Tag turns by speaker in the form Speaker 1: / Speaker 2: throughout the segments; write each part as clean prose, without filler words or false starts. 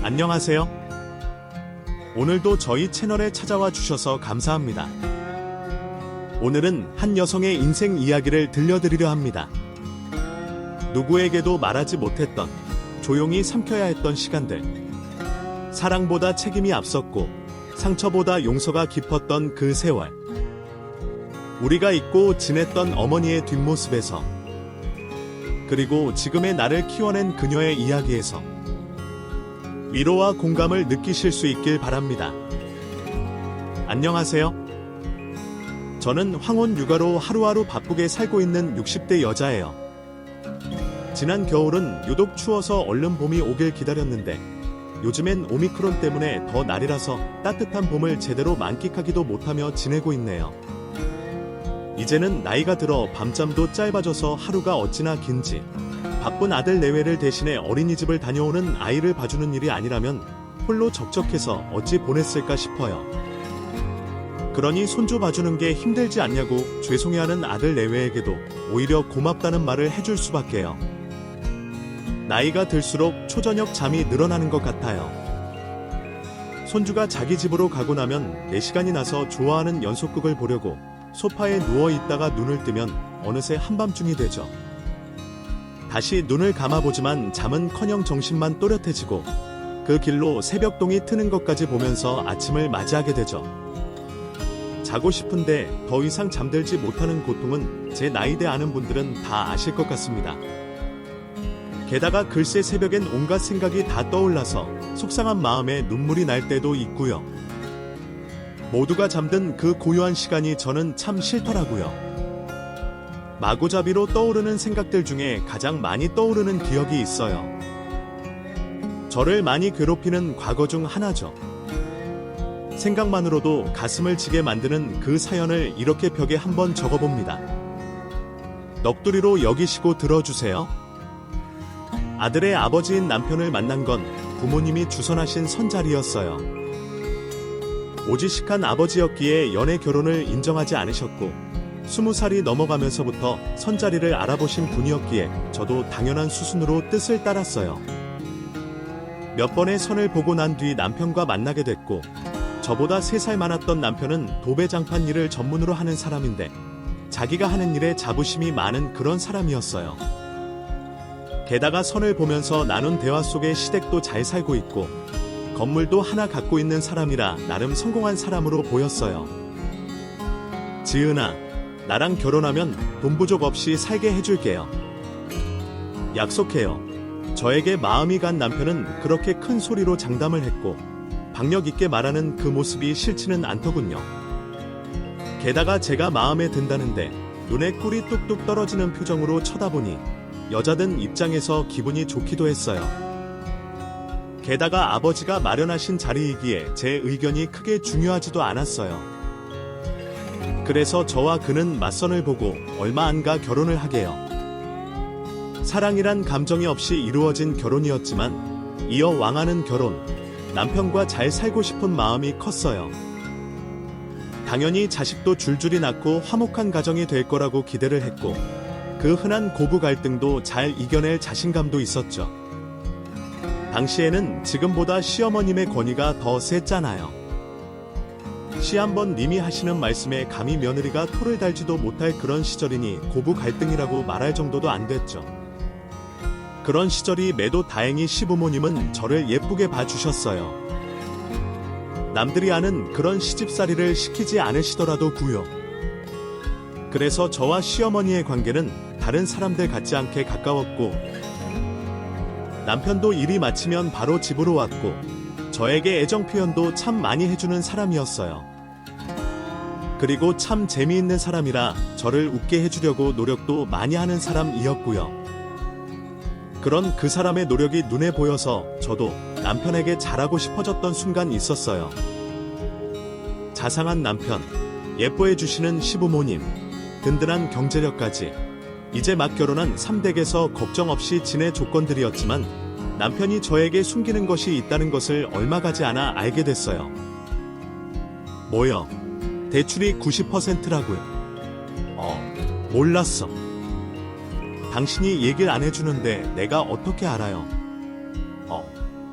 Speaker 1: 안녕하세요. 오늘도 저희 채널에 찾아와 주셔서 감사합니다. 오늘은 한 여성의 인생 이야기를 들려드리려 합니다. 누구에게도 말하지 못했던, 조용히 삼켜야 했던 시간들. 사랑보다 책임이 앞섰고 상처보다 용서가 깊었던 그 세월. 우리가 잊고 지냈던 어머니의 뒷모습에서, 그리고 지금의 나를 키워낸 그녀의 이야기에서 위로와 공감을 느끼실 수 있길 바랍니다. 안녕하세요. 저는 황혼 육아로 하루하루 바쁘게 살고 있는 60대 여자예요. 지난 겨울은 유독 추워서 얼른 봄이 오길 기다렸는데 요즘엔 오미크론 때문에 더 날이라서 따뜻한 봄을 제대로 만끽하기도 못하며 지내고 있네요. 이제는 나이가 들어 밤잠도 짧아져서 하루가 어찌나 긴지, 바쁜 아들 내외를 대신해 어린이집을 다녀오는 아이를 봐주는 일이 아니라면 홀로 적적해서 어찌 보냈을까 싶어요. 그러니 손주 봐주는 게 힘들지 않냐고 죄송해하는 아들 내외에게도 오히려 고맙다는 말을 해줄 수밖에요. 나이가 들수록 초저녁 잠이 늘어나는 것 같아요. 손주가 자기 집으로 가고 나면 4시간이 나서 좋아하는 연속극을 보려고 소파에 누워 있다가 눈을 뜨면 어느새 한밤중이 되죠. 다시 눈을 감아보지만 잠은커녕 정신만 또렷해지고 그 길로 새벽동이 트는 것까지 보면서 아침을 맞이하게 되죠. 자고 싶은데 더 이상 잠들지 못하는 고통은 제 나이대 아는 분들은 다 아실 것 같습니다. 게다가 글쎄 새벽엔 온갖 생각이 다 떠올라서 속상한 마음에 눈물이 날 때도 있고요. 모두가 잠든 그 고요한 시간이 저는 참 싫더라고요. 마구잡이로 떠오르는 생각들 중에 가장 많이 떠오르는 기억이 있어요. 저를 많이 괴롭히는 과거 중 하나죠. 생각만으로도 가슴을 지게 만드는 그 사연을 이렇게 벽에 한번 적어봅니다. 넋두리로 여기시고 들어주세요. 아들의 아버지인 남편을 만난 건 부모님이 주선하신 선자리였어요. 오지식한 아버지였기에 연애 결혼을 인정하지 않으셨고 20살이 넘어가면서부터 선자리를 알아보신 분이었기에 저도 당연한 수순으로 뜻을 따랐어요. 몇 번의 선을 보고 난 뒤 남편과 만나게 됐고 저보다 3살 많았던 남편은 도배장판 일을 전문으로 하는 사람인데 자기가 하는 일에 자부심이 많은 그런 사람이었어요. 게다가 선을 보면서 나눈 대화 속에 시댁도 잘 살고 있고 건물도 하나 갖고 있는 사람이라 나름 성공한 사람으로 보였어요. 지은아, 나랑 결혼하면 돈 부족 없이 살게 해줄게요. 약속해요. 저에게 마음이 간 남편은 그렇게 큰 소리로 장담을 했고 박력 있게 말하는 그 모습이 싫지는 않더군요. 게다가 제가 마음에 든다는데 눈에 꿀이 뚝뚝 떨어지는 표정으로 쳐다보니 여자든 입장에서 기분이 좋기도 했어요. 게다가 아버지가 마련하신 자리이기에 제 의견이 크게 중요하지도 않았어요. 그래서 저와 그는 맞선을 보고 얼마 안 가 결혼을 하게요. 사랑이란 감정이 없이 이루어진 결혼이었지만 이어왕하는 결혼, 남편과 잘 살고 싶은 마음이 컸어요. 당연히 자식도 줄줄이 낳고 화목한 가정이 될 거라고 기대를 했고 그 흔한 고부 갈등도 잘 이겨낼 자신감도 있었죠. 당시에는 지금보다 시어머님의 권위가 더 셌잖아요. 시한번 님이 하시는 말씀에 감히 며느리가 토를 달지도 못할 그런 시절이니 고부 갈등이라고 말할 정도도 안 됐죠. 그런 시절이 매도 다행히 시부모님은 저를 예쁘게 봐주셨어요. 남들이 아는 그런 시집살이를 시키지 않으시더라도 구요. 그래서 저와 시어머니의 관계는 다른 사람들 같지 않게 가까웠고 남편도 일이 마치면 바로 집으로 왔고 저에게 애정 표현도 참 많이 해주는 사람이었어요. 그리고 참 재미있는 사람이라 저를 웃게 해주려고 노력도 많이 하는 사람이었고요. 그런 그 사람의 노력이 눈에 보여서 저도 남편에게 잘하고 싶어졌던 순간이 있었어요. 자상한 남편, 예뻐해주시는 시부모님, 든든한 경제력까지 이제 막 결혼한 3댁에서 걱정 없이 지낼 조건들이었지만 남편이 저에게 숨기는 것이 있다는 것을 얼마 가지 않아 알게 됐어요. 뭐요? 대출이 90%라고요. 몰랐어. 당신이 얘기를 안 해주는데 내가 어떻게 알아요?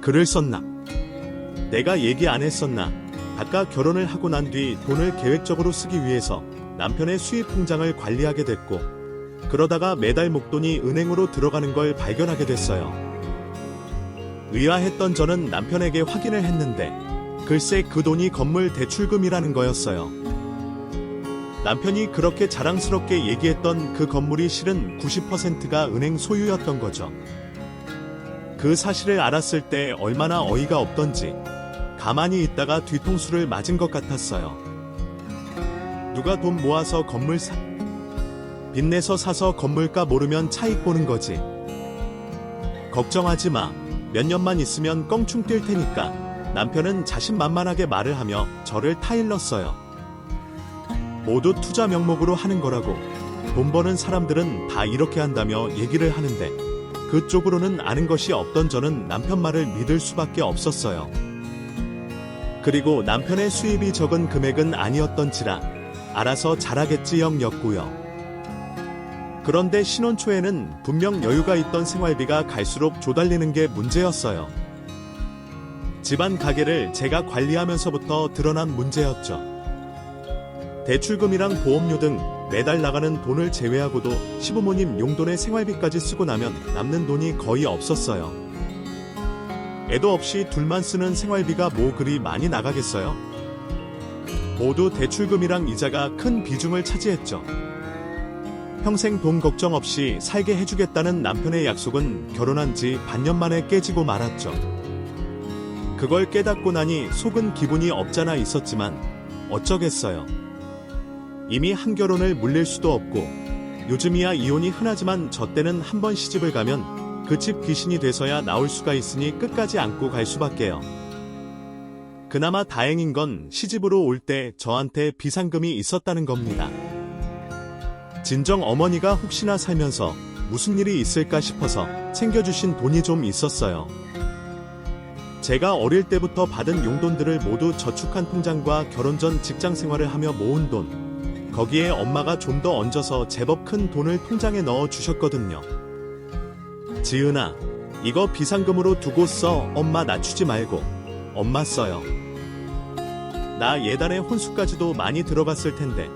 Speaker 1: 글을 썼나? 내가 얘기 안 했었나? 아까 결혼을 하고 난 뒤 돈을 계획적으로 쓰기 위해서 남편의 수입 통장을 관리하게 됐고, 그러다가 매달 목돈이 은행으로 들어가는 걸 발견하게 됐어요. 의아했던 저는 남편에게 확인을 했는데 글쎄 그 돈이 건물 대출금이라는 거였어요. 남편이 그렇게 자랑스럽게 얘기했던 그 건물이 실은 90%가 은행 소유였던 거죠. 그 사실을 알았을 때 얼마나 어이가 없던지 가만히 있다가 뒤통수를 맞은 것 같았어요. 누가 돈 모아서 건물 빚내서 사서 건물가 모르면 차익 보는 거지. 걱정하지 마. 몇 년만 있으면 껑충 뛸 테니까. 남편은 자신만만하게 말을 하며 저를 타일렀어요. 모두 투자 명목으로 하는 거라고. 돈 버는 사람들은 다 이렇게 한다며 얘기를 하는데 그쪽으로는 아는 것이 없던 저는 남편 말을 믿을 수밖에 없었어요. 그리고 남편의 수입이 적은 금액은 아니었던지라 알아서 잘하겠지형였고요. 그런데 신혼 초에는 분명 여유가 있던 생활비가 갈수록 조달리는 게 문제였어요. 집안 가게를 제가 관리하면서부터 드러난 문제였죠. 대출금이랑 보험료 등 매달 나가는 돈을 제외하고도 시부모님 용돈의 생활비까지 쓰고 나면 남는 돈이 거의 없었어요. 애도 없이 둘만 쓰는 생활비가 뭐 그리 많이 나가겠어요? 모두 대출금이랑 이자가 큰 비중을 차지했죠. 평생 돈 걱정 없이 살게 해주겠다는 남편의 약속은 결혼한 지 반년 만에 깨지고 말았죠. 그걸 깨닫고 나니 속은 기분이 없잖아 있었지만 어쩌겠어요. 이미 한 결혼을 물릴 수도 없고 요즘이야 이혼이 흔하지만 저 때는 한 번 시집을 가면 그 집 귀신이 돼서야 나올 수가 있으니 끝까지 안고 갈 수밖에요. 그나마 다행인 건 시집으로 올 때 저한테 비상금이 있었다는 겁니다. 진정 어머니가 혹시나 살면서 무슨 일이 있을까 싶어서 챙겨주신 돈이 좀 있었어요. 제가 어릴 때부터 받은 용돈들을 모두 저축한 통장과 결혼 전 직장 생활을 하며 모은 돈, 거기에 엄마가 좀 더 얹어서 제법 큰 돈을 통장에 넣어 주셨거든요. 지은아, 이거 비상금으로 두고 써. 엄마 낮추지 말고. 엄마 써요. 나 예단에 혼수까지도 많이 들어갔을 텐데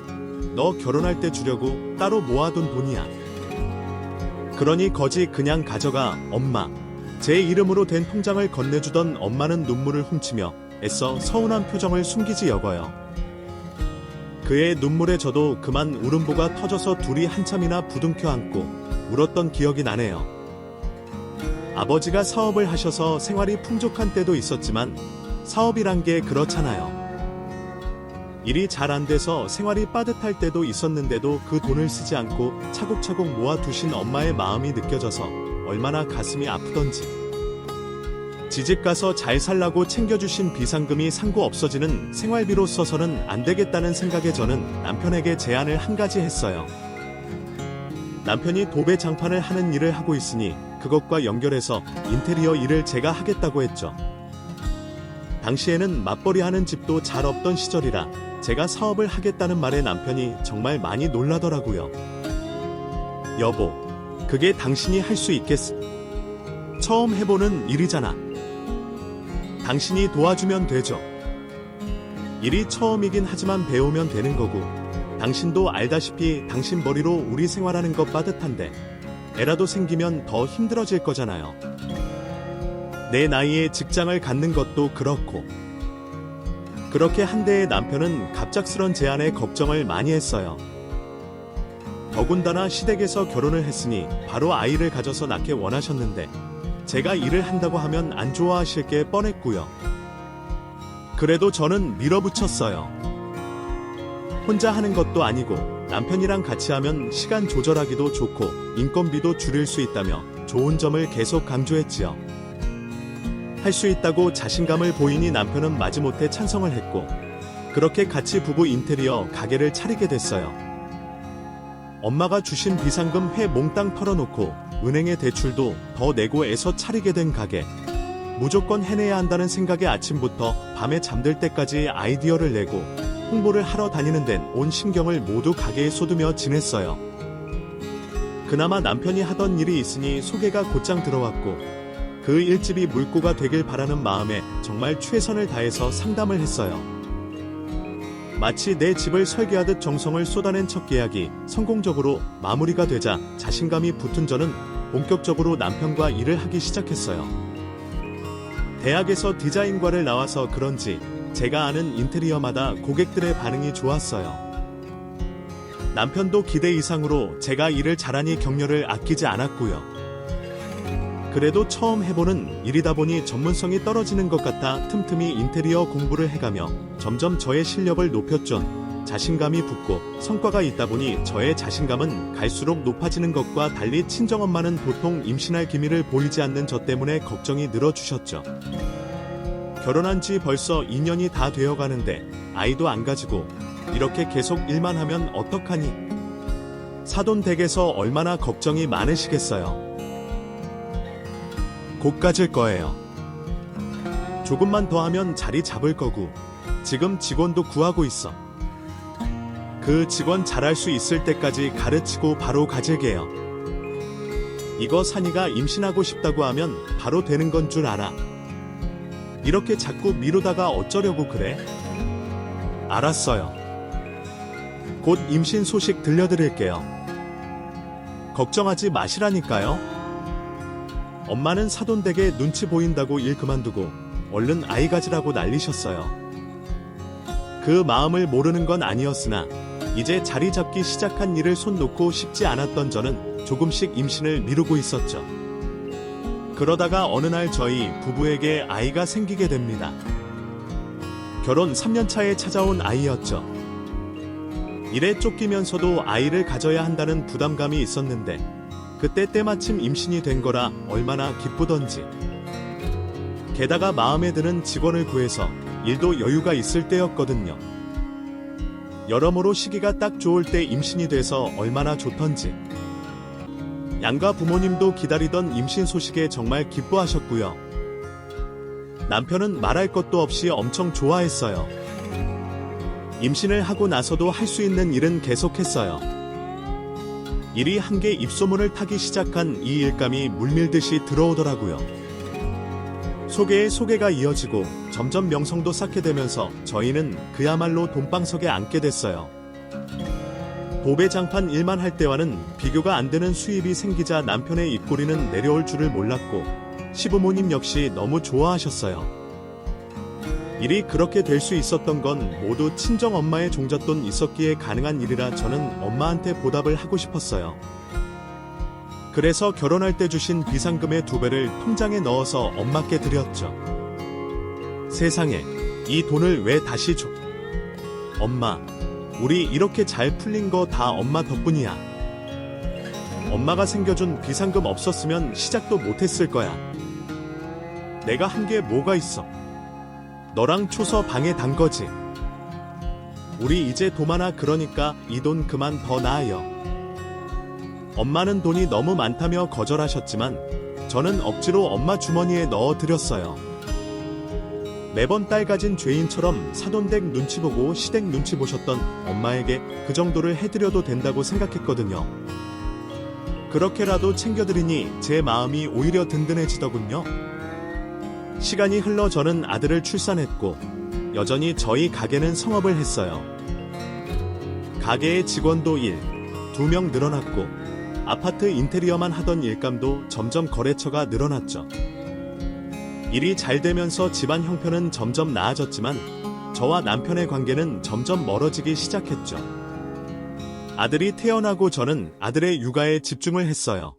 Speaker 1: 너 결혼할 때 주려고 따로 모아둔 돈이야. 그러니 거지 그냥 가져가. 엄마. 제 이름으로 된 통장을 건네주던 엄마는 눈물을 훔치며 애써 서운한 표정을 숨기지 여거요. 그의 눈물에 저도 그만 울음보가 터져서 둘이 한참이나 부둥켜 안고 울었던 기억이 나네요. 아버지가 사업을 하셔서 생활이 풍족한 때도 있었지만 사업이란 게 그렇잖아요. 일이 잘 안 돼서 생활이 빠듯할 때도 있었는데도 그 돈을 쓰지 않고 차곡차곡 모아두신 엄마의 마음이 느껴져서 얼마나 가슴이 아프던지. 지집가서 잘 살라고 챙겨주신 비상금이 상고 없어지는 생활비로 써서는 안 되겠다는 생각에 저는 남편에게 제안을 한 가지 했어요. 남편이 도배 장판을 하는 일을 하고 있으니 그것과 연결해서 인테리어 일을 제가 하겠다고 했죠. 당시에는 맞벌이 하는 집도 잘 없던 시절이라 제가 사업을 하겠다는 말에 남편이 정말 많이 놀라더라고요. 여보, 그게 당신이 할 수 있겠어? 처음 해보는 일이잖아. 당신이 도와주면 되죠. 일이 처음이긴 하지만 배우면 되는 거고 당신도 알다시피 당신 머리로 우리 생활하는 것 빠듯한데 애라도 생기면 더 힘들어질 거잖아요. 내 나이에 직장을 갖는 것도 그렇고. 그렇게 한데의 남편은 갑작스런 제안에 걱정을 많이 했어요. 더군다나 시댁에서 결혼을 했으니 바로 아이를 가져서 낳게 원하셨는데 제가 일을 한다고 하면 안 좋아하실 게 뻔했고요. 그래도 저는 밀어붙였어요. 혼자 하는 것도 아니고 남편이랑 같이 하면 시간 조절하기도 좋고 인건비도 줄일 수 있다며 좋은 점을 계속 강조했지요. 할 수 있다고 자신감을 보이니 남편은 마지못해 찬성을 했고 그렇게 같이 부부 인테리어 가게를 차리게 됐어요. 엄마가 주신 비상금 회 몽땅 털어놓고 은행에 대출도 더 내고 애서 차리게 된 가게. 무조건 해내야 한다는 생각에 아침부터 밤에 잠들 때까지 아이디어를 내고 홍보를 하러 다니는 데는 온 신경을 모두 가게에 쏟으며 지냈어요. 그나마 남편이 하던 일이 있으니 소개가 곧장 들어왔고 그 일집이 물꼬가 되길 바라는 마음에 정말 최선을 다해서 상담을 했어요. 마치 내 집을 설계하듯 정성을 쏟아낸 첫 계약이 성공적으로 마무리가 되자 자신감이 붙은 저는 본격적으로 남편과 일을 하기 시작했어요. 대학에서 디자인과를 나와서 그런지 제가 아는 인테리어마다 고객들의 반응이 좋았어요. 남편도 기대 이상으로 제가 일을 잘하니 격려를 아끼지 않았고요. 그래도 처음 해보는 일이다 보니 전문성이 떨어지는 것 같아 틈틈이 인테리어 공부를 해가며 점점 저의 실력을 높였죠. 자신감이 붙고 성과가 있다 보니 저의 자신감은 갈수록 높아지는 것과 달리 친정엄마는 도통 임신할 기미를 보이지 않는 저 때문에 걱정이 늘어주셨죠. 결혼한 지 벌써 2년이 다 되어가는데 아이도 안 가지고 이렇게 계속 일만 하면 어떡하니? 사돈댁에서 얼마나 걱정이 많으시겠어요. 곧 가질 거예요. 조금만 더 하면 자리 잡을 거고 지금 직원도 구하고 있어. 그 직원 잘할 수 있을 때까지 가르치고 바로 가질게요. 이거 산이가 임신하고 싶다고 하면 바로 되는 건 줄 알아. 이렇게 자꾸 미루다가 어쩌려고 그래? 알았어요. 곧 임신 소식 들려드릴게요. 걱정하지 마시라니까요. 엄마는 사돈댁에 눈치 보인다고 일 그만두고 얼른 아이 가지라고 난리셨어요. 그 마음을 모르는 건 아니었으나 이제 자리 잡기 시작한 일을 손 놓고 싶지 않았던 저는 조금씩 임신을 미루고 있었죠. 그러다가 어느 날 저희 부부에게 아이가 생기게 됩니다. 결혼 3년 차에 찾아온 아이였죠. 일에 쫓기면서도 아이를 가져야 한다는 부담감이 있었는데 그때 때마침 임신이 된 거라 얼마나 기쁘던지. 게다가 마음에 드는 직원을 구해서 일도 여유가 있을 때였거든요. 여러모로 시기가 딱 좋을 때 임신이 돼서 얼마나 좋던지. 양가 부모님도 기다리던 임신 소식에 정말 기뻐하셨고요. 남편은 말할 것도 없이 엄청 좋아했어요. 임신을 하고 나서도 할 수 있는 일은 계속했어요. 일이 한개 입소문을 타기 시작한 이 일감이 물밀듯이 들어오더라고요. 소개에 소개가 이어지고 점점 명성도 쌓게 되면서 저희는 그야말로 돈방석에 앉게 됐어요. 도배장판 일만 할 때와는 비교가 안 되는 수입이 생기자 남편의 입꼬리는 내려올 줄을 몰랐고 시부모님 역시 너무 좋아하셨어요. 일이 그렇게 될 수 있었던 건 모두 친정엄마의 종잣돈 있었기에 가능한 일이라 저는 엄마한테 보답을 하고 싶었어요. 그래서 결혼할 때 주신 비상금의 2배를 통장에 넣어서 엄마께 드렸죠. 세상에, 이 돈을 왜 다시 줘? 엄마, 우리 이렇게 잘 풀린 거 다 엄마 덕분이야. 엄마가 생겨준 비상금 없었으면 시작도 못했을 거야. 내가 한 게 뭐가 있어? 너랑 초서 방에 단 거지. 우리 이제 도마나 그러니까 이 돈 그만 더 나아요. 엄마는 돈이 너무 많다며 거절하셨지만 저는 억지로 엄마 주머니에 넣어드렸어요. 매번 딸 가진 죄인처럼 사돈댁 눈치 보고 시댁 눈치 보셨던 엄마에게 그 정도를 해드려도 된다고 생각했거든요. 그렇게라도 챙겨드리니 제 마음이 오히려 든든해지더군요. 시간이 흘러 저는 아들을 출산했고 여전히 저희 가게는 성업을 했어요. 가게의 직원도 2명 늘어났고 아파트 인테리어만 하던 일감도 점점 거래처가 늘어났죠. 일이 잘 되면서 집안 형편은 점점 나아졌지만 저와 남편의 관계는 점점 멀어지기 시작했죠. 아들이 태어나고 저는 아들의 육아에 집중을 했어요.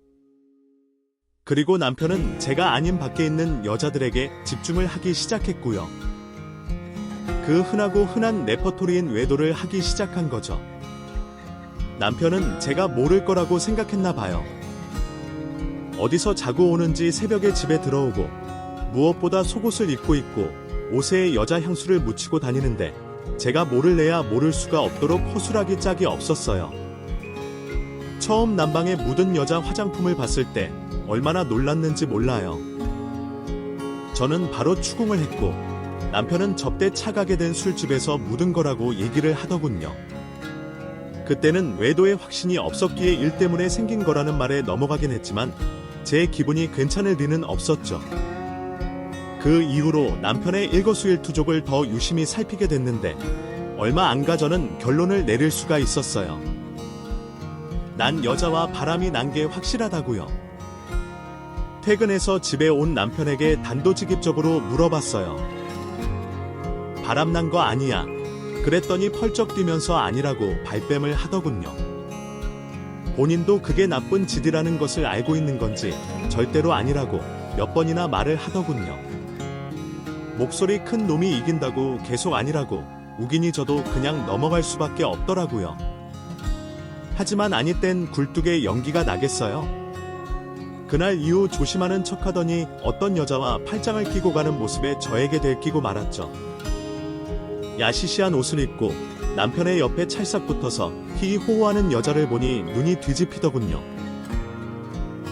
Speaker 1: 그리고 남편은 제가 아닌 밖에 있는 여자들에게 집중을 하기 시작했고요. 그 흔하고 흔한 레퍼토리인 외도를 하기 시작한 거죠. 남편은 제가 모를 거라고 생각했나 봐요. 어디서 자고 오는지 새벽에 집에 들어오고 무엇보다 속옷을 입고 있고 옷에 여자 향수를 묻히고 다니는데 제가 모를래야 모를 수가 없도록 허술하기 짝이 없었어요. 처음 난방에 묻은 여자 화장품을 봤을 때 얼마나 놀랐는지 몰라요. 저는 바로 추궁을 했고 남편은 접대 차가게 된 술집에서 묻은 거라고 얘기를 하더군요. 그때는 외도에 확신이 없었기에 일 때문에 생긴 거라는 말에 넘어가긴 했지만 제 기분이 괜찮을 리는 없었죠. 그 이후로 남편의 일거수일투족을 더 유심히 살피게 됐는데 얼마 안 가 저는 결론을 내릴 수가 있었어요. 난 여자와 바람이 난 게 확실하다고요. 퇴근해서 집에 온 남편에게 단도직입적으로 물어봤어요. 바람난 거 아니야. 그랬더니 펄쩍 뛰면서 아니라고 발뺌을 하더군요. 본인도 그게 나쁜 짓이라는 것을 알고 있는 건지 절대로 아니라고 몇 번이나 말을 하더군요. 목소리 큰 놈이 이긴다고 계속 아니라고 우기니 저도 그냥 넘어갈 수밖에 없더라고요. 하지만 아니 땐 굴뚝에 연기가 나겠어요? 그날 이후 조심하는 척하더니 어떤 여자와 팔짱을 끼고 가는 모습에 저에게 들키고 말았죠. 야시시한 옷을 입고 남편의 옆에 찰싹 붙어서 히히호호하는 여자를 보니 눈이 뒤집히더군요.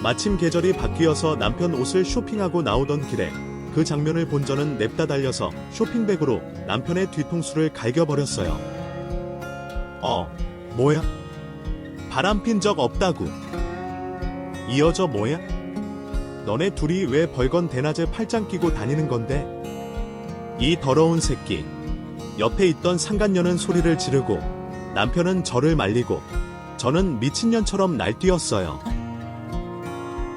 Speaker 1: 마침 계절이 바뀌어서 남편 옷을 쇼핑하고 나오던 길에 그 장면을 본 저는 냅다 달려서 쇼핑백으로 남편의 뒤통수를 갈겨버렸어요. 뭐야? 바람핀 적 없다고. 이 여자 뭐야? 너네 둘이 왜 벌건 대낮에 팔짱 끼고 다니는 건데? 이 더러운 새끼. 옆에 있던 상간녀는 소리를 지르고 남편은 저를 말리고 저는 미친년처럼 날뛰었어요.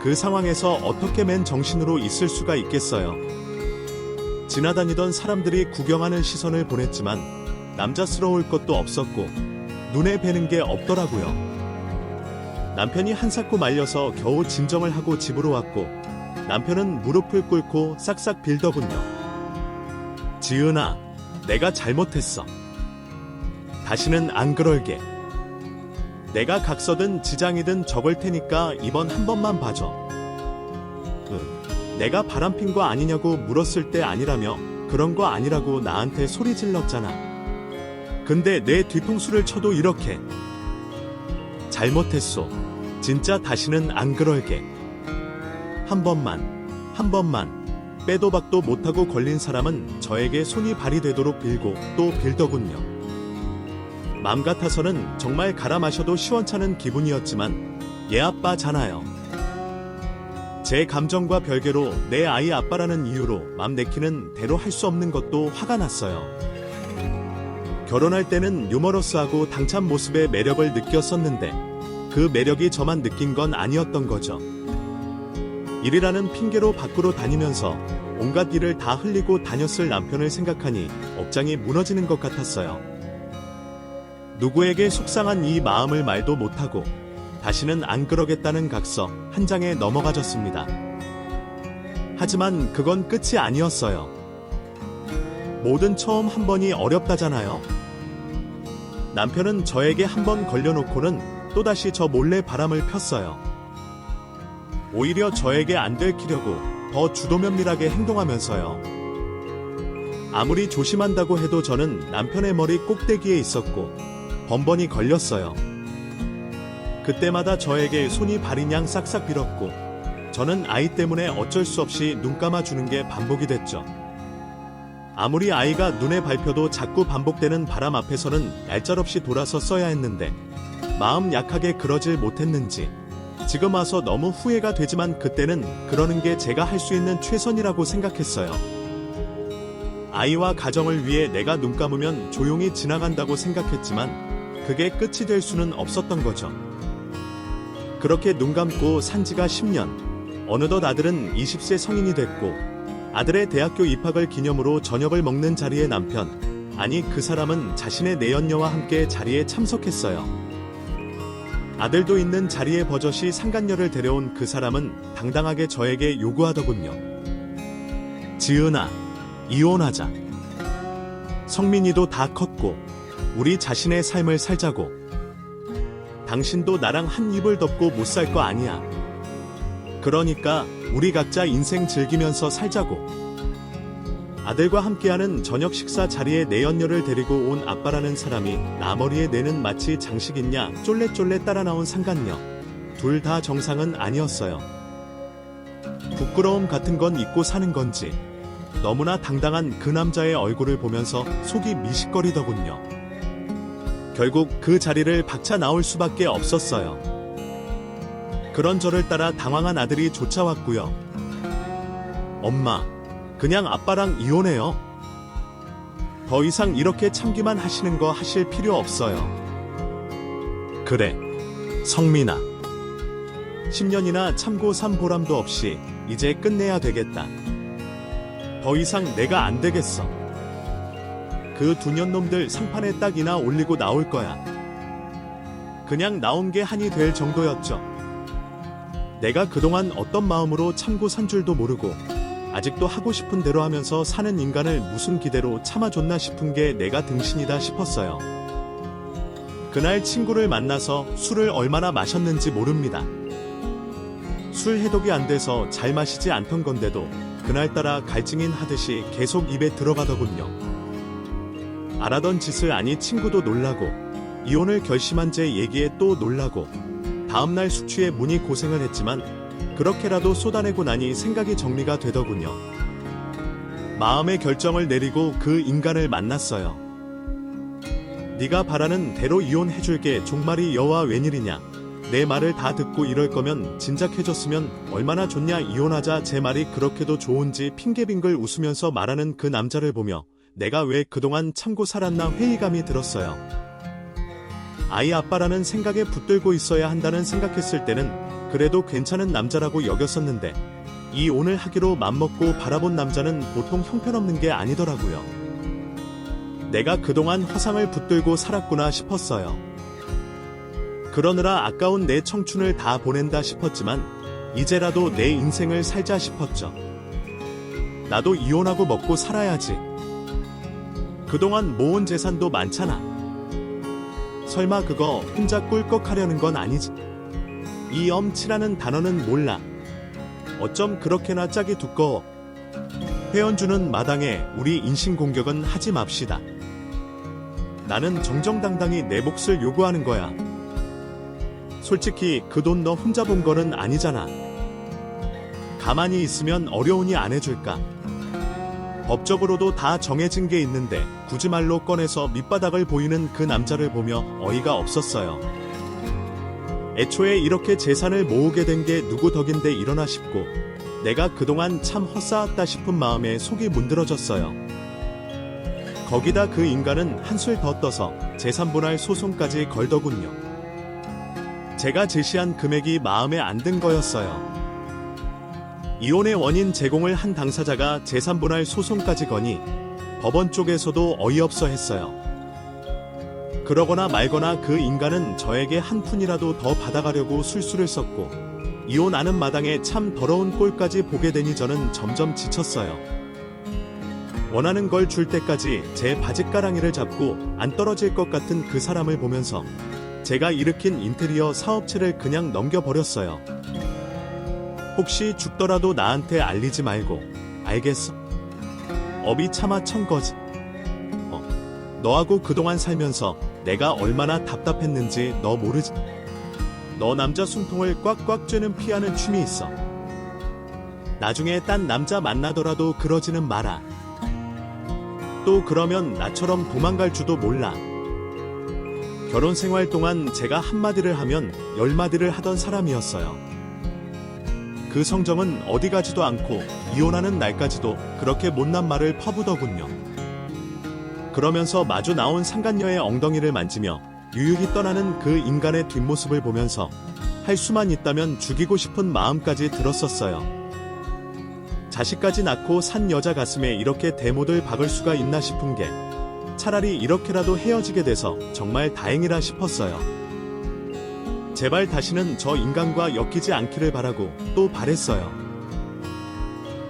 Speaker 1: 그 상황에서 어떻게 맨 정신으로 있을 수가 있겠어요. 지나다니던 사람들이 구경하는 시선을 보냈지만 남자스러울 것도 없었고 눈에 뵈는 게 없더라고요. 남편이 한사코 말려서 겨우 진정을 하고 집으로 왔고 남편은 무릎을 꿇고 싹싹 빌더군요. 지은아, 내가 잘못했어. 다시는 안 그럴게. 내가 각서든 지장이든 적을 테니까 이번 한 번만 봐줘. 내가 바람핀 거 아니냐고 물었을 때 아니라며 그런 거 아니라고 나한테 소리 질렀잖아. 근데 내 뒤통수를 쳐도 이렇게. 잘못했소. 진짜 다시는 안 그럴게. 한 번만. 빼도 박도 못하고 걸린 사람은 저에게 손이 발휘되도록 빌고 또 빌더군요. 맘 같아서는 정말 갈아 마셔도 시원찮은 기분이었지만 얘 아빠잖아요. 제 감정과 별개로 내 아이 아빠라는 이유로 맘 내키는 대로 할 수 없는 것도 화가 났어요. 결혼할 때는 유머러스하고 당찬 모습의 매력을 느꼈었는데 그 매력이 저만 느낀 건 아니었던 거죠. 일이라는 핑계로 밖으로 다니면서 온갖 일을 다 흘리고 다녔을 남편을 생각하니 억장이 무너지는 것 같았어요. 누구에게 속상한 이 마음을 말도 못하고 다시는 안 그러겠다는 각서 한 장에 넘어가졌습니다. 하지만 그건 끝이 아니었어요. 뭐든 처음 한 번이 어렵다잖아요. 남편은 저에게 한 번 걸려놓고는 또다시 저 몰래 바람을 폈어요. 오히려 저에게 안 들키려고 더 주도면밀하게 행동하면서요. 아무리 조심한다고 해도 저는 남편의 머리 꼭대기에 있었고 번번이 걸렸어요. 그때마다 저에게 손이 발인 싹싹 빌었고 저는 아이 때문에 어쩔 수 없이 눈 감아주는 게 반복이 됐죠. 아무리 아이가 눈에 밟혀도 자꾸 반복되는 바람 앞에서는 얄짤없이 돌아서 써야 했는데 마음 약하게 그러질 못했는지 지금 와서 너무 후회가 되지만 그때는 그러는 게 제가 할 수 있는 최선이라고 생각했어요. 아이와 가정을 위해 내가 눈 감으면 조용히 지나간다고 생각했지만 그게 끝이 될 수는 없었던 거죠. 그렇게 눈 감고 산 지가 10년. 어느덧 아들은 20세 성인이 됐고 아들의 대학교 입학을 기념으로 저녁을 먹는 자리에 남편, 아니 그 사람은 자신의 내연녀와 함께 자리에 참석했어요. 아들도 있는 자리에 버젓이 상간녀를 데려온 그 사람은 당당하게 저에게 요구하더군요. 지은아, 이혼하자. 성민이도 다 컸고 우리 자신의 삶을 살자고. 당신도 나랑 한 입을 덮고 못 살 거 아니야. 그러니까 우리 각자 인생 즐기면서 살자고. 아들과 함께하는 저녁 식사 자리에 내연녀를 데리고 온 아빠라는 사람이 나 머리에 내는 마치 장식이냐 쫄래쫄래 따라 나온 상간녀. 둘 다 정상은 아니었어요. 부끄러움 같은 건 잊고 사는 건지 너무나 당당한 그 남자의 얼굴을 보면서 속이 미식거리더군요. 결국 그 자리를 박차 나올 수밖에 없었어요. 그런 저를 따라 당황한 아들이 쫓아왔고요. 엄마, 그냥 아빠랑 이혼해요. 더 이상 이렇게 참기만 하시는 거 하실 필요 없어요. 그래, 성민아. 10년이나 참고 산 보람도 없이 이제 끝내야 되겠다. 더 이상 내가 안 되겠어. 그 두 년놈들 상판에 딱이나 올리고 나올 거야. 그냥 나온 게 한이 될 정도였죠. 내가 그동안 어떤 마음으로 참고 산 줄도 모르고 아직도 하고 싶은 대로 하면서 사는 인간을 무슨 기대로 참아줬나 싶은 게 내가 등신이다 싶었어요. 그날 친구를 만나서 술을 얼마나 마셨는지 모릅니다. 술 해독이 안 돼서 잘 마시지 않던 건데도 그날따라 갈증인 하듯이 계속 입에 들어가더군요. 알아던 짓을 아니 친구도 놀라고 이혼을 결심한 제 얘기에 또 놀라고 다음날 숙취에 무니 고생을 했지만 그렇게라도 쏟아내고 나니 생각이 정리가 되더군요. 마음의 결정을 내리고 그 인간을 만났어요. 네가 바라는 대로 이혼해줄게. 종말이 여와 웬일이냐. 내 말을 다 듣고 이럴 거면 진작 해줬으면 얼마나 좋냐. 이혼하자. 제 말이 그렇게도 좋은지 핑계빙글 웃으면서 말하는 그 남자를 보며 내가 왜 그동안 참고 살았나 회의감이 들었어요. 아이 아빠라는 생각에 붙들고 있어야 한다는 생각했을 때는 그래도 괜찮은 남자라고 여겼었는데 이혼을 하기로 맘먹고 바라본 남자는 보통 형편없는 게 아니더라고요. 내가 그동안 허상을 붙들고 살았구나 싶었어요. 그러느라 아까운 내 청춘을 다 보낸다 싶었지만 이제라도 내 인생을 살자 싶었죠. 나도 이혼하고 먹고 살아야지. 그동안 모은 재산도 많잖아. 설마 그거 혼자 꿀꺽하려는 건 아니지. 이 엄치라는 단어는 몰라. 어쩜 그렇게나 짝이 두꺼워. 회원주는 마당에 우리 인신공격은 하지 맙시다. 나는 정정당당히 내 몫을 요구하는 거야. 솔직히 그 돈 너 혼자 본 거는 아니잖아. 가만히 있으면 어려우니 안 해줄까? 법적으로도 다 정해진 게 있는데 굳이 말로 꺼내서 밑바닥을 보이는 그 남자를 보며 어이가 없었어요. 애초에 이렇게 재산을 모으게 된 게 누구 덕인데 이러나 싶고 내가 그동안 참 헛사았다 싶은 마음에 속이 문드러졌어요. 거기다 그 인간은 한술 더 떠서 재산분할 소송까지 걸더군요. 제가 제시한 금액이 마음에 안 든 거였어요. 이혼의 원인 제공을 한 당사자가 재산분할 소송까지 거니 법원 쪽에서도 어이없어 했어요. 그러거나 말거나 그 인간은 저에게 한 푼이라도 더 받아가려고 술수를 썼고 이혼하는 마당에 참 더러운 꼴까지 보게 되니 저는 점점 지쳤어요. 원하는 걸 줄 때까지 제 바짓가랑이를 잡고 안 떨어질 것 같은 그 사람을 보면서 제가 일으킨 인테리어 사업체를 그냥 넘겨버렸어요. 혹시 죽더라도 나한테 알리지 말고. 알겠어? 업이 차마 천거지. 너하고 그동안 살면서 내가 얼마나 답답했는지 너 모르지? 너 남자 숨통을 꽉꽉 쬐는 피하는 춤이 있어. 나중에 딴 남자 만나더라도 그러지는 마라. 또 그러면 나처럼 도망갈 줄도 몰라. 결혼 생활 동안 제가 한마디를 하면 10마디를 하던 사람이었어요. 그 성정은 어디 가지도 않고 이혼하는 날까지도 그렇게 못난 말을 퍼부더군요. 그러면서 마주 나온 상간녀의 엉덩이를 만지며 유유히 떠나는 그 인간의 뒷모습을 보면서 할 수만 있다면 죽이고 싶은 마음까지 들었었어요. 자식까지 낳고 산 여자 가슴에 이렇게 대못을 박을 수가 있나 싶은 게 차라리 이렇게라도 헤어지게 돼서 정말 다행이라 싶었어요. 제발 다시는 저 인간과 엮이지 않기를 바라고 또 바랬어요.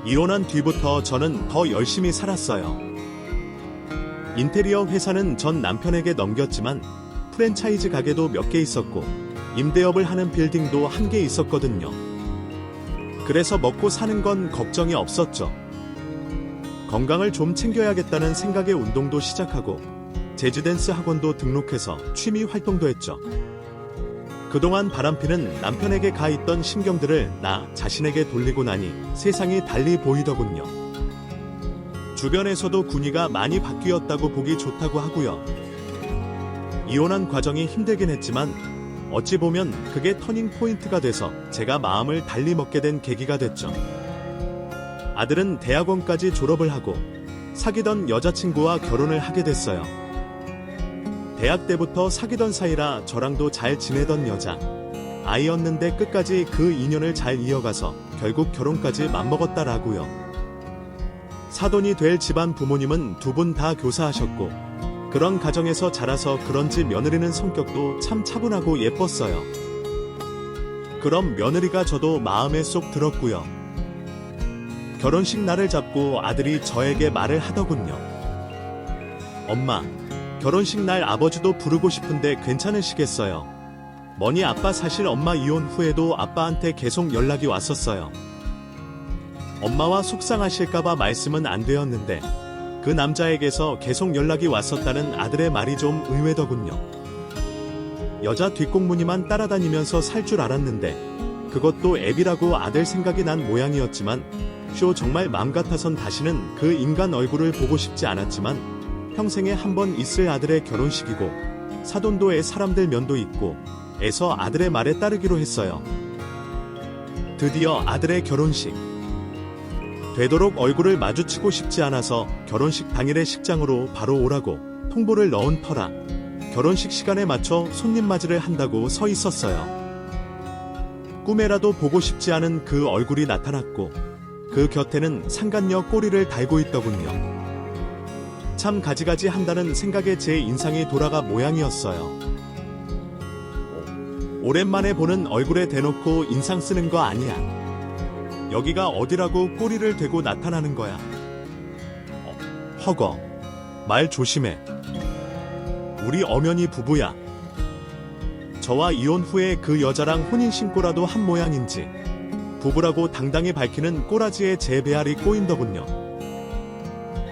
Speaker 1: 이혼한 뒤부터 저는 더 열심히 살았어요. 인테리어 회사는 전 남편에게 넘겼지만 프랜차이즈 가게도 몇 개 있었고 임대업을 하는 빌딩도 한 개 있었거든요. 그래서 먹고 사는 건 걱정이 없었죠. 건강을 좀 챙겨야겠다는 생각에 운동도 시작하고 재즈댄스 학원도 등록해서 취미 활동도 했죠. 그동안 바람피는 남편에게 가 있던 신경들을 나 자신에게 돌리고 나니 세상이 달리 보이더군요. 주변에서도 군이가 많이 바뀌었다고 보기 좋다고 하고요. 이혼한 과정이 힘들긴 했지만 어찌 보면 그게 터닝 포인트가 돼서 제가 마음을 달리 먹게 된 계기가 됐죠. 아들은 대학원까지 졸업을 하고 사귀던 여자친구와 결혼을 하게 됐어요. 대학 때부터 사귀던 사이라 저랑도 잘 지내던 여자. 아이였는데 끝까지 그 인연을 잘 이어가서 결국 결혼까지 맘먹었다라고요. 사돈이 될 집안 부모님은 두 분 다 교사하셨고 그런 가정에서 자라서 그런지 며느리는 성격도 참 차분하고 예뻤어요. 그럼 며느리가 저도 마음에 쏙 들었고요. 결혼식 날을 잡고 아들이 저에게 말을 하더군요. 엄마, 결혼식 날 아버지도 부르고 싶은데 괜찮으시겠어요? 뭐니 아빠 사실 엄마 이혼 후에도 아빠한테 계속 연락이 왔었어요. 엄마와 속상하실까봐 말씀은 안 되었는데 그 남자에게서 계속 연락이 왔었다는 아들의 말이 좀 의외더군요. 여자 뒷공무니만 따라다니면서 살 줄 알았는데 그것도 애비라고 아들 생각이 난 모양이었지만 정말 맘 같아선 다시는 그 인간 얼굴을 보고 싶지 않았지만 평생에 한 번 있을 아들의 결혼식이고 사돈도에 사람들 면도 있고 애서 아들의 말에 따르기로 했어요. 드디어 아들의 결혼식. 되도록 얼굴을 마주치고 싶지 않아서 결혼식 당일의 식장으로 바로 오라고 통보를 넣은 터라 결혼식 시간에 맞춰 손님 맞이를 한다고 서 있었어요. 꿈에라도 보고 싶지 않은 그 얼굴이 나타났고 그 곁에는 상간녀 꼬리를 달고 있더군요. 참 가지가지 한다는 생각에 제 인상이 돌아가 모양이었어요. 오랜만에 보는 얼굴에 대놓고 인상 쓰는 거 아니야. 여기가 어디라고 꼬리를 대고 나타나는 거야. 허거. 말 조심해. 우리 엄연히 부부야. 저와 이혼 후에 그 여자랑 혼인신고라도 한 모양인지 부부라고 당당히 밝히는 꼬라지에 제 배알이 꼬인더군요.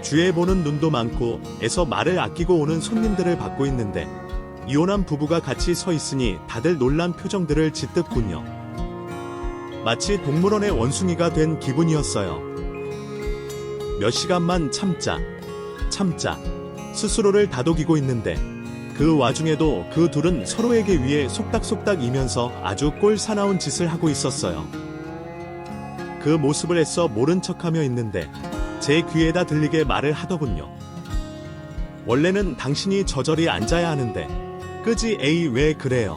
Speaker 1: 주위에 보는 눈도 많고 애서 말을 아끼고 오는 손님들을 받고 있는데 이혼한 부부가 같이 서 있으니 다들 놀란 표정들을 짓듣군요. 마치 동물원의 원숭이가 된 기분이었어요. 몇 시간만 참자 스스로를 다독이고 있는데 그 와중에도 그 둘은 서로에게 위해 속닥속닥이면서 아주 꼴 사나운 짓을 하고 있었어요. 그 모습을 애써 모른 척하며 있는데 제 귀에다 들리게 말을 하더군요. 원래는 당신이 저절이 앉아야 하는데 끄지 에이 왜 그래요?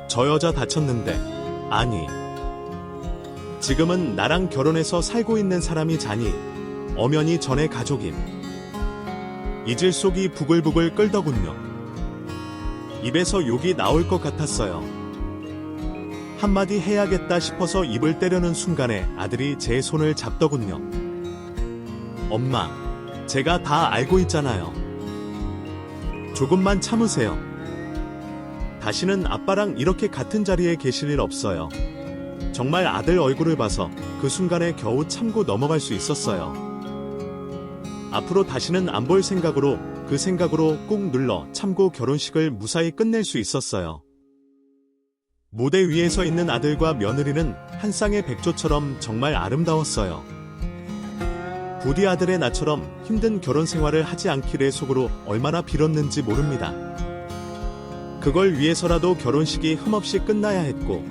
Speaker 1: 저 여자 다쳤는데 아니 지금은 나랑 결혼해서 살고 있는 사람이 자니 엄연히 전의 가족임. 이질 속이 부글부글 끓더군요. 입에서 욕이 나올 것 같았어요. 한마디 해야겠다 싶어서 입을 때려는 순간에 아들이 제 손을 잡더군요. 엄마, 제가 다 알고 있잖아요. 조금만 참으세요. 다시는 아빠랑 이렇게 같은 자리에 계실 일 없어요. 정말 아들 얼굴을 봐서 그 순간에 겨우 참고 넘어갈 수 있었어요. 앞으로 다시는 안 볼 생각으로 그 생각으로 꾹 눌러 참고 결혼식을 무사히 끝낼 수 있었어요. 무대 위에 서 있는 아들과 며느리는 한 쌍의 백조처럼 정말 아름다웠어요. 부디 아들의 나처럼 힘든 결혼 생활을 하지 않기를 속으로 얼마나 빌었는지 모릅니다. 그걸 위해서라도 결혼식이 흠없이 끝나야 했고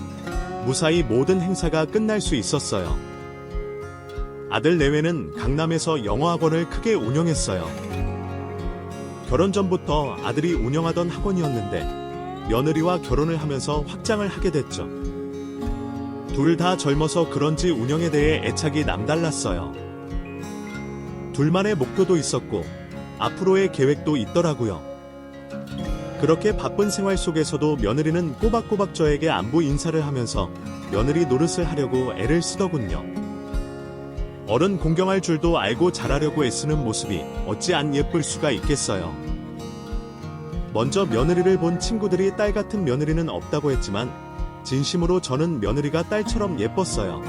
Speaker 1: 무사히 모든 행사가 끝날 수 있었어요. 아들 내외는 강남에서 영어학원을 크게 운영했어요. 결혼 전부터 아들이 운영하던 학원이었는데 며느리와 결혼을 하면서 확장을 하게 됐죠. 둘 다 젊어서 그런지 운영에 대해 애착이 남달랐어요. 둘만의 목표도 있었고 앞으로의 계획도 있더라고요. 그렇게 바쁜 생활 속에서도 며느리는 꼬박꼬박 저에게 안부 인사를 하면서 며느리 노릇을 하려고 애를 쓰더군요. 어른 공경할 줄도 알고 잘하려고 애쓰는 모습이 어찌 안 예쁠 수가 있겠어요. 먼저 며느리를 본 친구들이 딸 같은 며느리는 없다고 했지만 진심으로 저는 며느리가 딸처럼 예뻤어요.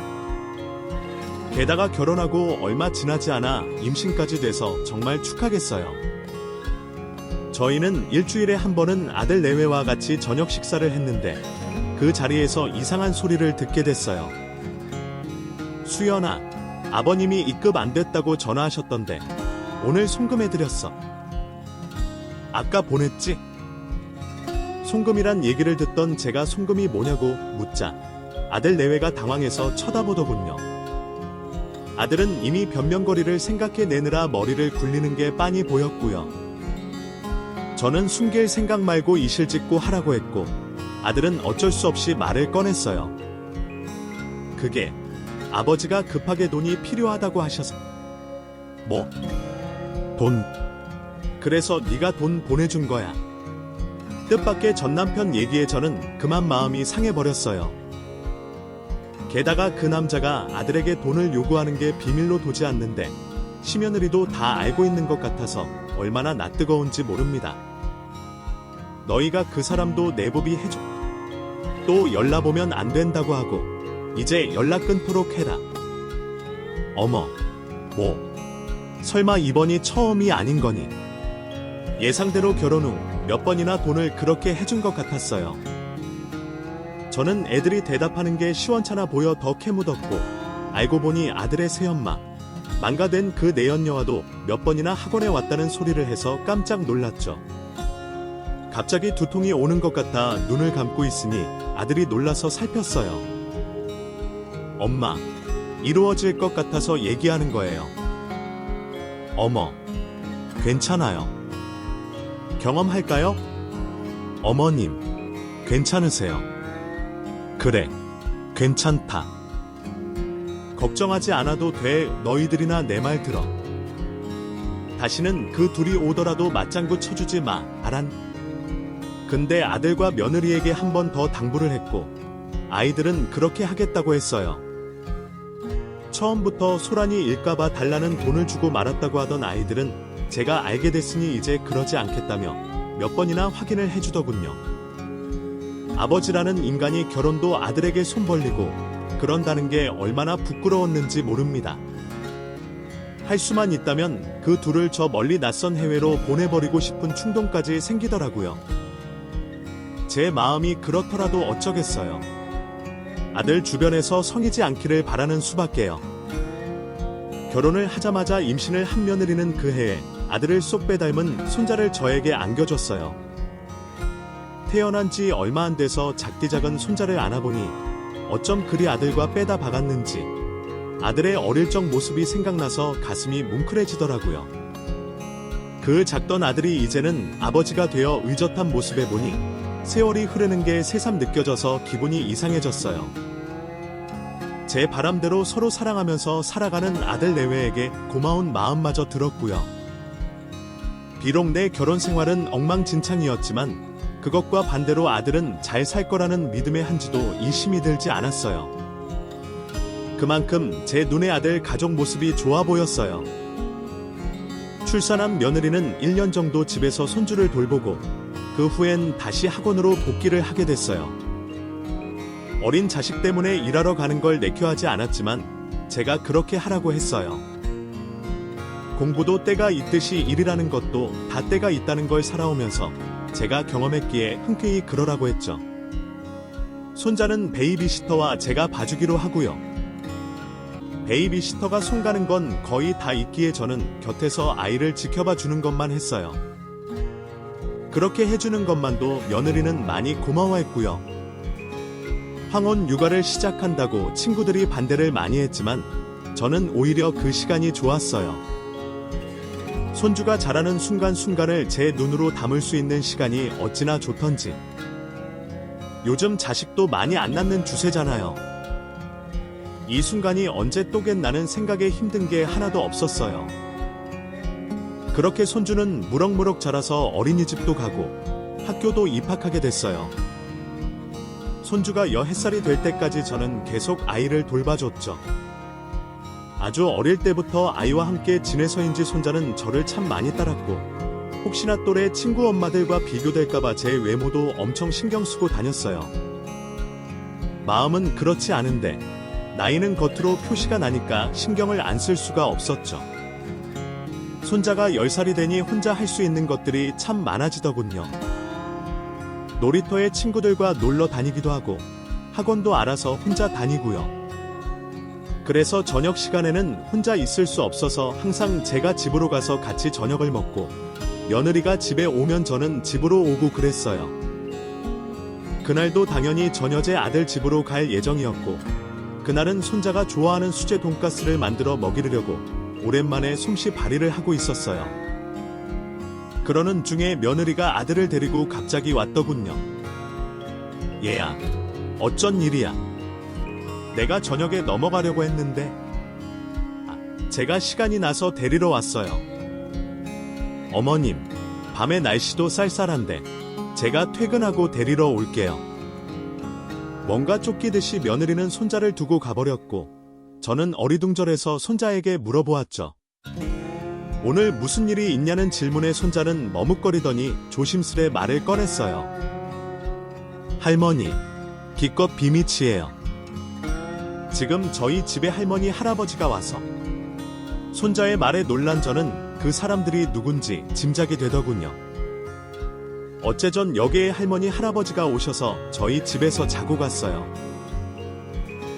Speaker 1: 게다가 결혼하고 얼마 지나지 않아 임신까지 돼서 정말 축하겠어요. 저희는 일주일에 한 번은 아들 내외와 같이 저녁 식사를 했는데 그 자리에서 이상한 소리를 듣게 됐어요. 수연아, 아버님이 입금 안 됐다고 전화하셨던데 오늘 송금해드렸어. 아까 보냈지? 송금이란 얘기를 듣던 제가 송금이 뭐냐고 묻자 아들 내외가 당황해서 쳐다보더군요. 아들은 이미 변명거리를 생각해내느라 머리를 굴리는 게 빤히 보였고요. 저는 숨길 생각 말고 이실 짓고 하라고 했고 아들은 어쩔 수 없이 말을 꺼냈어요. 그게 아버지가 급하게 돈이 필요하다고 하셔서. 뭐? 돈? 그래서 네가 돈 보내준 거야. 뜻밖의 전남편 얘기에 저는 그만 마음이 상해버렸어요. 게다가 그 남자가 아들에게 돈을 요구하는 게 비밀로 두지 않는데 시며느리도 다 알고 있는 것 같아서 얼마나 낯뜨거운지 모릅니다. 너희가 그 사람도 내보비 해줘. 또 연락오면 안 된다고 하고 이제 연락 끊도록 해라. 어머, 뭐? 설마 이번이 처음이 아닌 거니? 예상대로 결혼 후 몇 번이나 돈을 그렇게 해준 것 같았어요. 저는 애들이 대답하는 게 시원찮아 보여 더 캐묻었고 알고 보니 아들의 새엄마, 망가된 그 내연녀와도 몇 번이나 학원에 왔다는 소리를 해서 깜짝 놀랐죠. 갑자기 두통이 오는 것 같아 눈을 감고 있으니 아들이 놀라서 살폈어요. 엄마, 이루어질 것 같아서 얘기하는 거예요. 어머, 괜찮아요. 경험할까요? 어머님, 괜찮으세요? 그래, 괜찮다. 걱정하지 않아도 돼. 너희들이나 내 말 들어. 다시는 그 둘이 오더라도 맞장구 쳐주지 마. 알았? 근데 아들과 며느리에게 한 번 더 당부를 했고 아이들은 그렇게 하겠다고 했어요. 처음부터 소란이 일까봐 달라는 돈을 주고 말았다고 하던 아이들은 제가 알게 됐으니 이제 그러지 않겠다며 몇 번이나 확인을 해주더군요. 아버지라는 인간이 결혼도 아들에게 손 벌리고 그런다는 게 얼마나 부끄러웠는지 모릅니다. 할 수만 있다면 그 둘을 저 멀리 낯선 해외로 보내버리고 싶은 충동까지 생기더라고요. 제 마음이 그렇더라도 어쩌겠어요. 아들 주변에서 성이지 않기를 바라는 수밖에요. 결혼을 하자마자 임신을 한 며느리는 그 해에 아들을 쏙 빼닮은 손자를 저에게 안겨줬어요. 태어난 지 얼마 안 돼서 작디 작은 손자를 안아보니 어쩜 그리 아들과 빼다 박았는지 아들의 어릴 적 모습이 생각나서 가슴이 뭉클해지더라고요. 그 작던 아들이 이제는 아버지가 되어 의젓한 모습에 보니 세월이 흐르는 게 새삼 느껴져서 기분이 이상해졌어요. 제 바람대로 서로 사랑하면서 살아가는 아들 내외에게 고마운 마음마저 들었고요. 비록 내 결혼 생활은 엉망진창이었지만 그것과 반대로 아들은 잘 살 거라는 믿음의 한지도 이심이 들지 않았어요. 그만큼 제 눈의 아들 가족 모습이 좋아 보였어요. 출산한 며느리는 1년 정도 집에서 손주를 돌보고 그 후엔 다시 학원으로 복귀를 하게 됐어요. 어린 자식 때문에 일하러 가는 걸 내켜하지 않았지만 제가 그렇게 하라고 했어요. 공부도 때가 있듯이 일이라는 것도 다 때가 있다는 걸 살아오면서 제가 경험했기에 흔쾌히 그러라고 했죠. 손자는 베이비시터와 제가 봐주기로 하고요. 베이비시터가 손 가는 건 거의 다 있기에 저는 곁에서 아이를 지켜봐 주는 것만 했어요. 그렇게 해주는 것만도 며느리는 많이 고마워했고요. 황혼 육아를 시작한다고 친구들이 반대를 많이 했지만 저는 오히려 그 시간이 좋았어요. 손주가 자라는 순간순간을 제 눈으로 담을 수 있는 시간이 어찌나 좋던지. 요즘 자식도 많이 안 낳는 추세잖아요. 이 순간이 언제 또겠나는 생각에 힘든 게 하나도 없었어요. 그렇게 손주는 무럭무럭 자라서 어린이집도 가고 학교도 입학하게 됐어요. 손주가 10살이 될 때까지 저는 계속 아이를 돌봐줬죠. 아주 어릴 때부터 아이와 함께 지내서인지 손자는 저를 참 많이 따랐고 혹시나 또래 친구 엄마들과 비교될까봐 제 외모도 엄청 신경 쓰고 다녔어요. 마음은 그렇지 않은데 나이는 겉으로 표시가 나니까 신경을 안 쓸 수가 없었죠. 손자가 10살이 되니 혼자 할 수 있는 것들이 참 많아지더군요. 놀이터에 친구들과 놀러 다니기도 하고 학원도 알아서 혼자 다니고요. 그래서 저녁 시간에는 혼자 있을 수 없어서 항상 제가 집으로 가서 같이 저녁을 먹고 며느리가 집에 오면 저는 집으로 오고 그랬어요. 그날도 당연히 전여제 아들 집으로 갈 예정이었고, 그날은 손자가 좋아하는 수제 돈가스를 만들어 먹이려고 오랜만에 솜씨 발휘를 하고 있었어요. 그러는 중에 며느리가 아들을 데리고 갑자기 왔더군요. 얘야, 어쩐 일이야? 내가 저녁에 넘어가려고 했는데 제가 시간이 나서 데리러 왔어요. 어머님, 밤에 날씨도 쌀쌀한데 제가 퇴근하고 데리러 올게요. 뭔가 쫓기듯이 며느리는 손자를 두고 가버렸고, 저는 어리둥절해서 손자에게 물어보았죠. 오늘 무슨 일이 있냐는 질문에 손자는 머뭇거리더니 조심스레 말을 꺼냈어요. 할머니, 기껏 비미치예요. 지금 저희 집에 할머니 할아버지가 와서. 손자의 말에 놀란 저는 그 사람들이 누군지 짐작이 되더군요. 어째전 역에 할머니 할아버지가 오셔서 저희 집에서 자고 갔어요.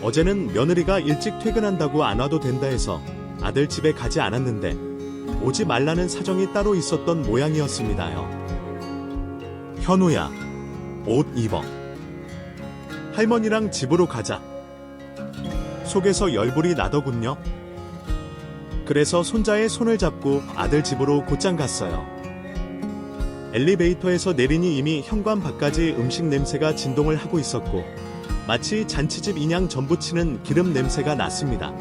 Speaker 1: 어제는 며느리가 일찍 퇴근한다고 안 와도 된다 해서 아들 집에 가지 않았는데 오지 말라는 사정이 따로 있었던 모양이었습니다요. 현우야, 옷 입어. 할머니랑 집으로 가자. 속에서 열불이 나더군요. 그래서 손자의 손을 잡고 아들 집으로 곧장 갔어요. 엘리베이터에서 내리니 이미 현관 밖까지 음식 냄새가 진동을 하고 있었고, 마치 잔치집 인양 전부치는 기름 냄새가 났습니다.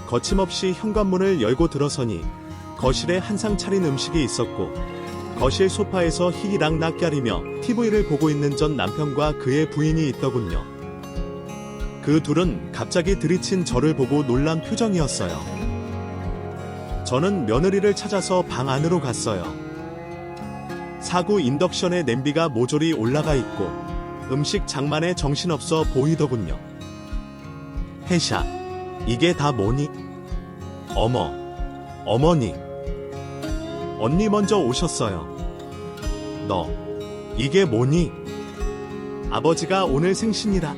Speaker 1: 거침없이 현관문을 열고 들어서니 거실에 한상 차린 음식이 있었고, 거실 소파에서 희희락 낯가리며 TV를 보고 있는 전 남편과 그의 부인이 있더군요. 그 둘은 갑자기 들이친 저를 보고 놀란 표정이었어요. 저는 며느리를 찾아서 방 안으로 갔어요. 사구 인덕션에 냄비가 모조리 올라가 있고 음식 장만에 정신없어 보이더군요. 혜샤, 이게 다 뭐니? 어머, 어머니. 언니 먼저 오셨어요. 너, 이게 뭐니? 아버지가 오늘 생신이라.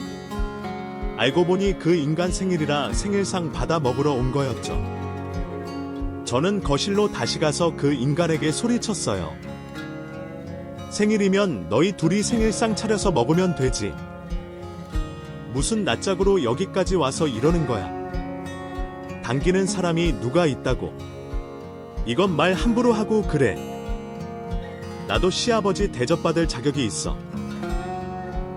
Speaker 1: 알고 보니 그 인간 생일이라 생일상 받아 먹으러 온 거였죠. 저는 거실로 다시 가서 그 인간에게 소리쳤어요. 생일이면 너희 둘이 생일상 차려서 먹으면 되지. 무슨 낯짝으로 여기까지 와서 이러는 거야. 당기는 사람이 누가 있다고. 이건 말 함부로 하고 그래. 나도 시아버지 대접받을 자격이 있어.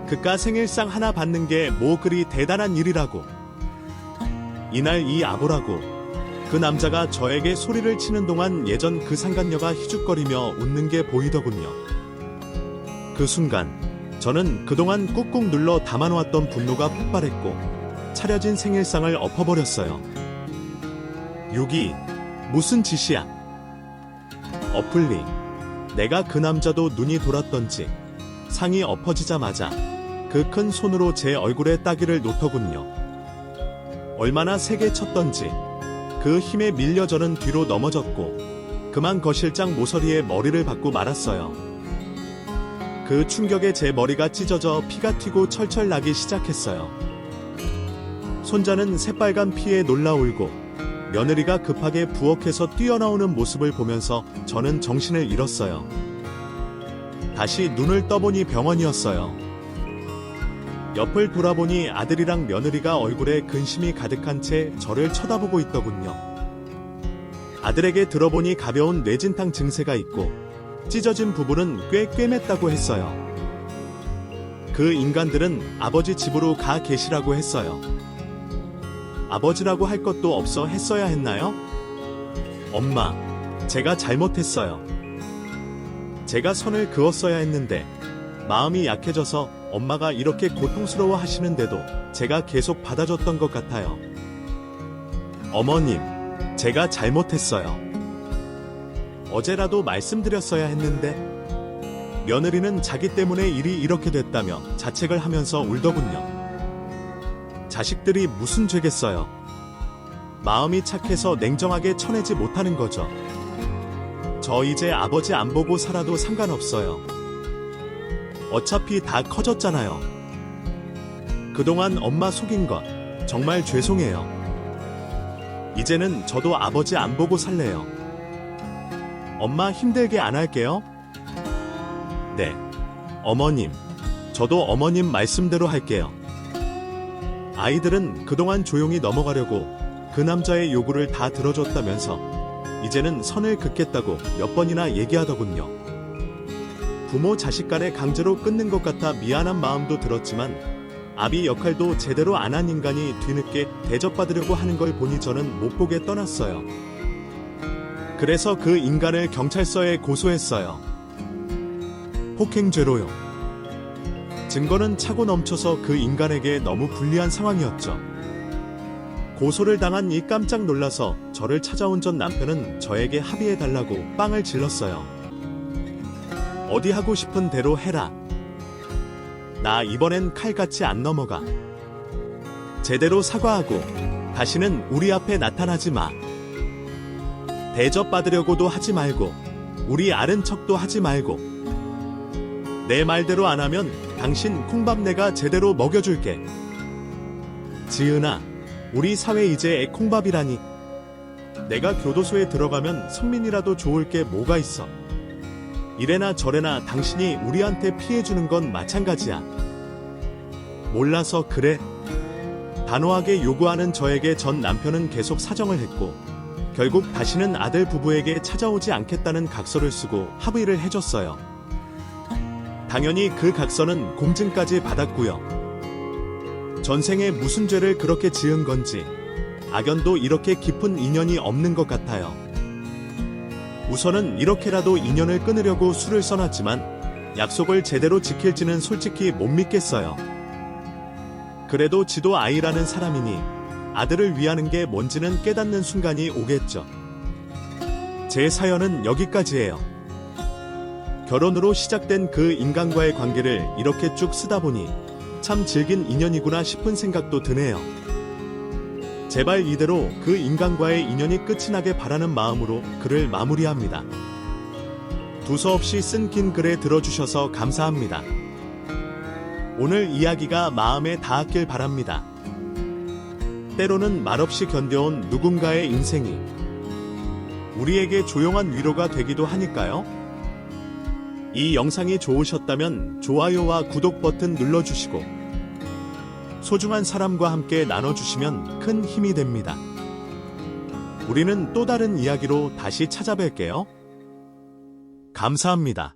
Speaker 1: 그깟 생일상 하나 받는 게 뭐 그리 대단한 일이라고. 이날 이 아보라고 그 남자가 저에게 소리를 치는 동안 예전 그 상간녀가 희죽거리며 웃는 게 보이더군요. 그 순간 저는 그동안 꾹꾹 눌러 담아놓았던 분노가 폭발했고 차려진 생일상을 엎어버렸어요. 6이 무슨 짓이야? 엎을리. 내가 그 남자도 눈이 돌았던지 상이 엎어지자마자 그 큰 손으로 제 얼굴에 따기를 놓더군요. 얼마나 세게 쳤던지 그 힘에 밀려 저는 뒤로 넘어졌고 그만 거실장 모서리에 머리를 박고 말았어요. 그 충격에 제 머리가 찢어져 피가 튀고 철철 나기 시작했어요. 손자는 새빨간 피에 놀라 울고 며느리가 급하게 부엌에서 뛰어나오는 모습을 보면서 저는 정신을 잃었어요. 다시 눈을 떠보니 병원이었어요. 옆을 돌아보니 아들이랑 며느리가 얼굴에 근심이 가득한 채 저를 쳐다보고 있더군요. 아들에게 들어보니 가벼운 뇌진탕 증세가 있고 찢어진 부분은 꽤 꿰맸다고 했어요. 그 인간들은 아버지 집으로 가 계시라고 했어요. 아버지라고 할 것도 없어 했어야 했나요? 엄마, 제가 잘못했어요. 제가 선을 그었어야 했는데 마음이 약해져서 엄마가 이렇게 고통스러워 하시는데도 제가 계속 받아줬던 것 같아요. 어머님, 제가 잘못했어요. 어제라도 말씀드렸어야 했는데. 며느리는 자기 때문에 일이 이렇게 됐다며 자책을 하면서 울더군요. 자식들이 무슨 죄겠어요. 마음이 착해서 냉정하게 쳐내지 못하는 거죠. 저 이제 아버지 안 보고 살아도 상관없어요. 어차피 다 커졌잖아요. 그동안 엄마 속인 것 정말 죄송해요. 이제는 저도 아버지 안 보고 살래요. 엄마 힘들게 안 할게요. 네, 어머님, 저도 어머님 말씀대로 할게요. 아이들은 그동안 조용히 넘어가려고 그 남자의 요구를 다 들어줬다면서 이제는 선을 긋겠다고 몇 번이나 얘기하더군요. 부모 자식 간에 강제로 끊는 것 같아 미안한 마음도 들었지만 아비 역할도 제대로 안 한 인간이 뒤늦게 대접받으려고 하는 걸 보니 저는 못 보게 떠났어요. 그래서 그 인간을 경찰서에 고소했어요. 폭행죄로요. 증거는 차고 넘쳐서 그 인간에게 너무 불리한 상황이었죠. 고소를 당한 이 깜짝 놀라서 저를 찾아온 전 남편은 저에게 합의해달라고 빵을 질렀어요. 어디 하고 싶은 대로 해라. 나 이번엔 칼같이 안 넘어가. 제대로 사과하고 다시는 우리 앞에 나타나지 마. 대접받으려고도 하지 말고 우리 아는 척도 하지 말고 내 말대로 안 하면 당신 콩밥 내가 제대로 먹여줄게. 지은아, 우리 사회 이제 콩밥이라니. 내가 교도소에 들어가면 성민이라도 좋을 게 뭐가 있어. 이래나 저래나 당신이 우리한테 피해주는 건 마찬가지야. 몰라서 그래. 단호하게 요구하는 저에게 전 남편은 계속 사정을 했고 결국 다시는 아들 부부에게 찾아오지 않겠다는 각서를 쓰고 합의를 해줬어요. 당연히 그 각서는 공증까지 받았고요. 전생에 무슨 죄를 그렇게 지은 건지 악연도 이렇게 깊은 인연이 없는 것 같아요. 우선은 이렇게라도 인연을 끊으려고 술을 써놨지만 약속을 제대로 지킬지는 솔직히 못 믿겠어요. 그래도 지도 아이라는 사람이니 아들을 위하는 게 뭔지는 깨닫는 순간이 오겠죠. 제 사연은 여기까지예요. 결혼으로 시작된 그 인간과의 관계를 이렇게 쭉 쓰다 보니 참 질긴 인연이구나 싶은 생각도 드네요. 제발 이대로 그 인간과의 인연이 끝이 나게 바라는 마음으로 글을 마무리합니다. 두서없이 쓴 긴 글에 들어주셔서 감사합니다. 오늘 이야기가 마음에 닿았길 바랍니다. 때로는 말없이 견뎌온 누군가의 인생이 우리에게 조용한 위로가 되기도 하니까요. 이 영상이 좋으셨다면 좋아요와 구독 버튼 눌러주시고 소중한 사람과 함께 나눠주시면 큰 힘이 됩니다. 우리는 또 다른 이야기로 다시 찾아뵐게요. 감사합니다.